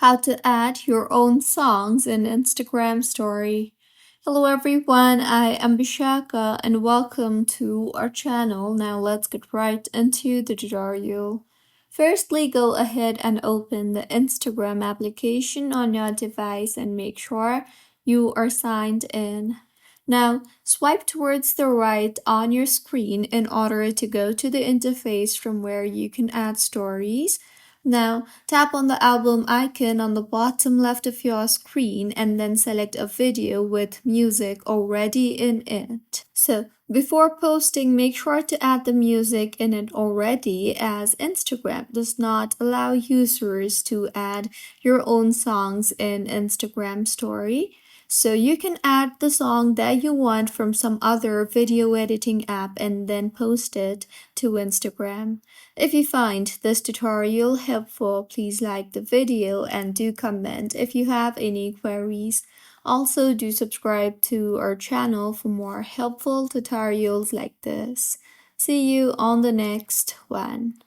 how to add your own songs in Instagram story. Hello everyone, I am Bishaka and welcome to our channel. Now let's get right into the tutorial. Firstly, go ahead and open the Instagram application on your device and make sure you are signed in. Now, swipe towards the right on your screen in order to go to the interface from where you can add stories. Now, tap on the album icon on the bottom left of your screen and then select a video with music already in it. So, before posting, make sure to add the music in it already, as Instagram does not allow users to add your own songs in Instagram story. So you can add the song that you want from some other video editing app and then post it to Instagram. If you find this tutorial helpful, please like the video and do comment if you have any queries. Also, do subscribe to our channel for more helpful tutorials like this. See you on the next one.